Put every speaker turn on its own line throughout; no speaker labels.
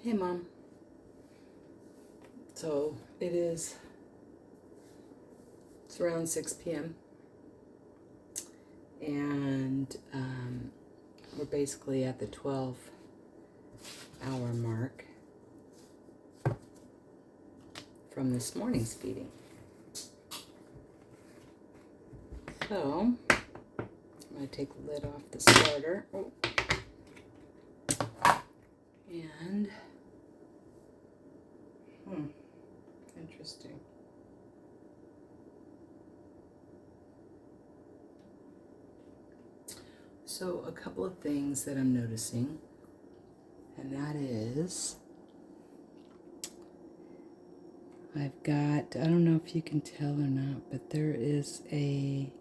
Hey, Mom. So it's around 6 p.m. and we're basically at the 12-hour mark from this morning's feeding. So I'm going to take the lid off the starter. Oh. And interesting. So a couple of things that I'm noticing, and that is I've got, I don't know if you can tell or not, but there is a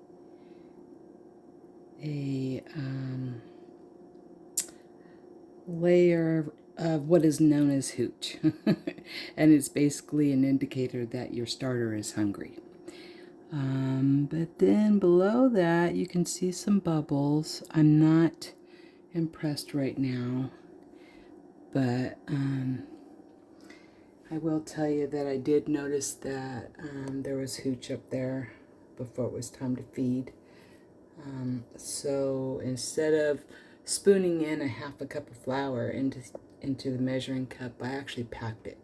layer of what is known as hooch. And it's basically an indicator that your starter is hungry. But then below that, you can see some bubbles. I'm not impressed right now, but I will tell you that I did notice that there was hooch up there before it was time to feed. So instead of spooning in a half a cup of flour into the measuring cup, I actually packed it.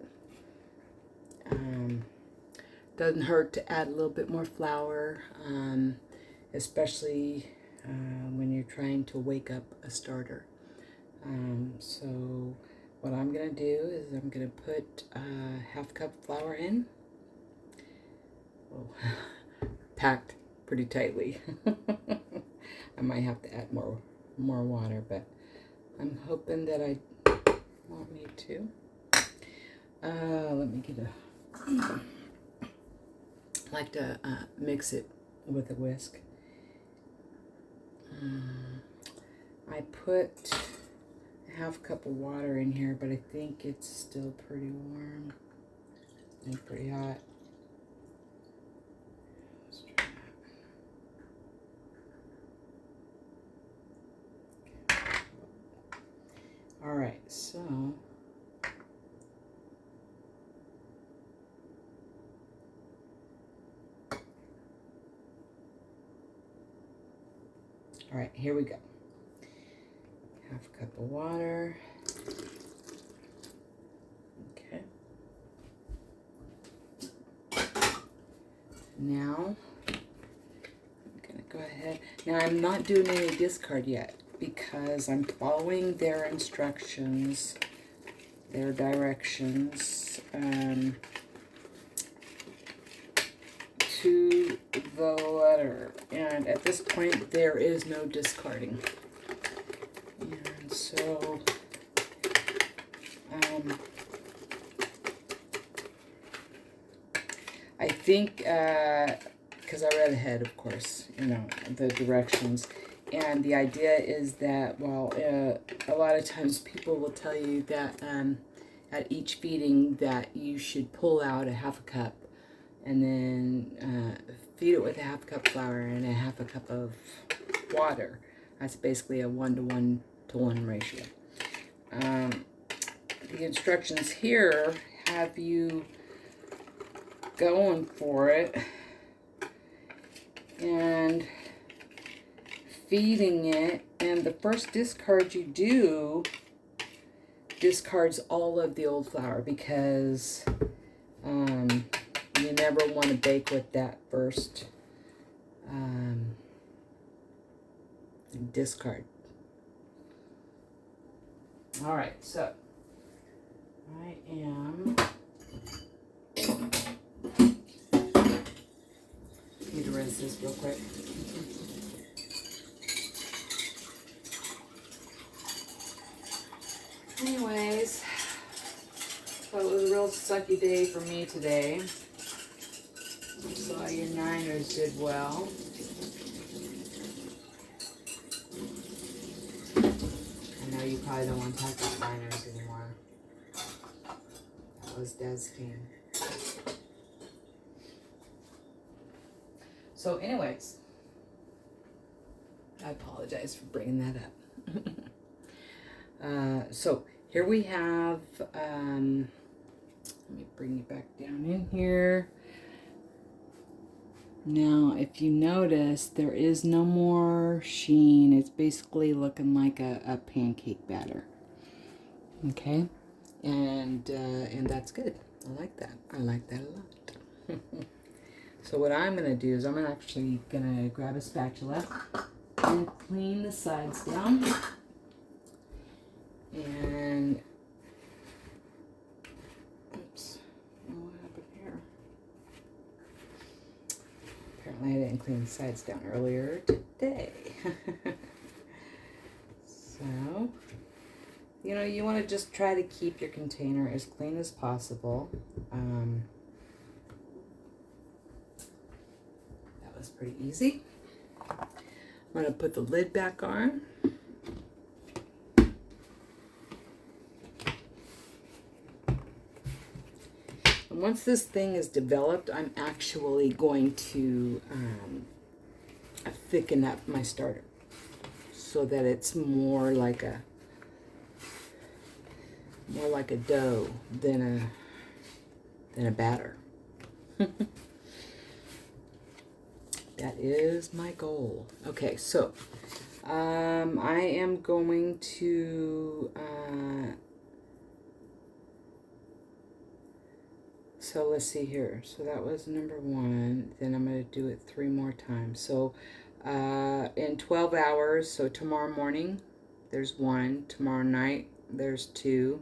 Doesn't hurt to add a little bit more flour, especially when you're trying to wake up a starter. So what I'm going to do is I'm going to put half a cup of flour in. Oh, packed pretty tightly. I might have to add more water, but I'm hoping that I won't need to. Let me get I like to mix it with a whisk. I put a half a cup of water in here, but I think it's still pretty warm and pretty hot. Let's try that. All right, so all right, here we go. Half a cup of water. Okay. Now, I'm going to go ahead. Now, I'm not doing any discard yet because I'm following their instructions, their directions, to the letter. And at this point, there is no discarding. And so, I think, because I read ahead, of course, the directions. And the idea is that, well, a lot of times people will tell you that at each feeding that you should pull out a half a cup and then feed it with a half a cup of flour and a half a cup of water. That's basically a 1-to-1-to-1 ratio. The instructions here have you going for it and feeding it, and the first discard you do discards all of the old flour because you never want to bake with that first discard. All right, so I am. Need to rinse this real quick. Anyways, so it was a real sucky day for me today. Saw your Niners did well. I know you probably don't want to talk about Niners anymore. That was Dad's team. So anyways, I apologize for bringing that up. So Here we have, let me bring you back down in here. Now, if you notice, there is no more sheen. It's basically looking like a pancake batter. Okay, and that's good. I like that. I like that a lot. So what I'm gonna do is I'm actually gonna grab a spatula and clean the sides down. And oops, what happened here? Apparently I didn't clean the sides down earlier today. So, you know, you want to just try to keep your container as clean as possible. That was pretty easy. I'm going to put the lid back on. And once this thing is developed, I'm actually going to thicken up my starter so that it's more like a dough than a batter. That is my goal. Okay, so I am going to so let's see here. So that was number 1. Then I'm going to do it 3 more times. So in 12 hours, so tomorrow morning, there's 1. Tomorrow night, there's 2.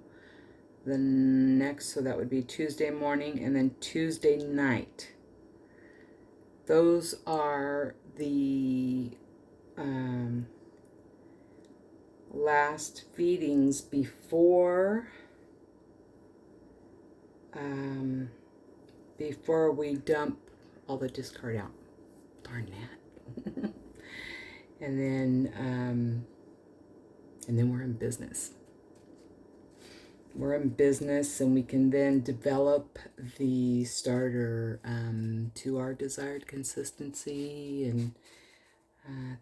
The next, so that would be Tuesday morning, and then Tuesday night. Those are the last feedings before we dump all the discard out. Darn that. And then we're in business. We're in business, and we can then develop the starter to our desired consistency and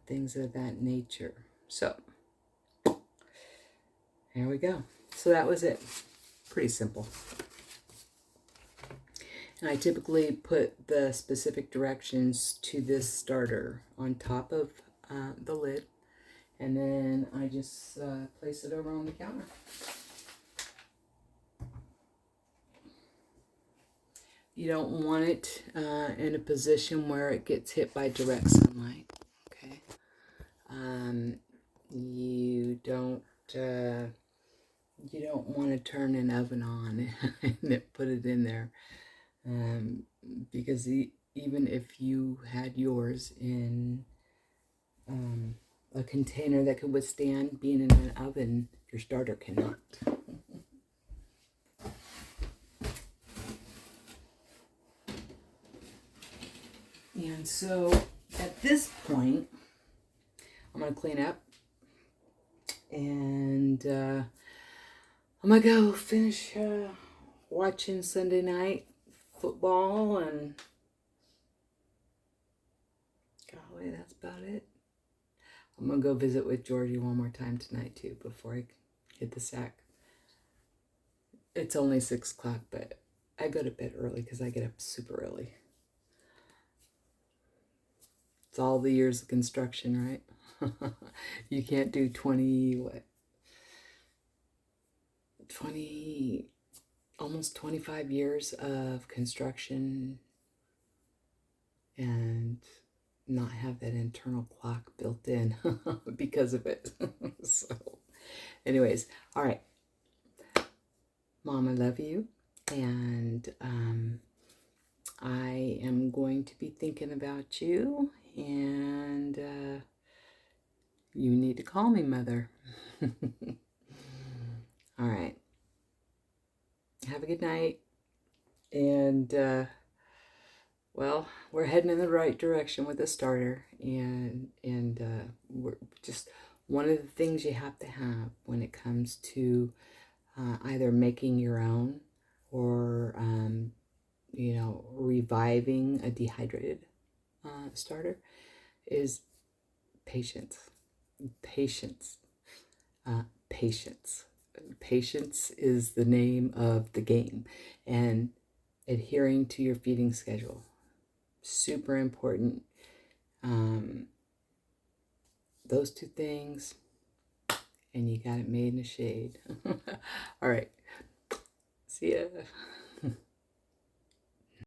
things of that nature. So, there we go. So that was it. Pretty simple. And I typically put the specific directions to this starter on top of the lid, and then I just place it over on the counter. You don't want it in a position where it gets hit by direct sunlight. Okay. You don't want to turn an oven on and then put it in there, because even if you had yours in a container that could withstand being in an oven, your starter cannot. And so at this point, I'm going to clean up, and I'm going to go finish watching Sunday night football, and golly, that's about it. I'm going to go visit with Georgie one more time tonight too before I hit the sack. It's only 6 o'clock, but I go to bed early because I get up super early. It's all the years of construction, right? You can't do almost 25 years of construction and not have that internal clock built in because of it. So anyways, all right. Mom, I love you. And I am going to be thinking about you, and you need to call me, Mother. All right. Have a good night. And, well, we're heading in the right direction with the starter. And we're just one of the things you have to have when it comes to either making your own or, reviving a dehydrated starter is patience. Patience. Patience. Patience is the name of the game, and adhering to your feeding schedule. Super important. Those two things, and you got it made in the shade. All right. See ya.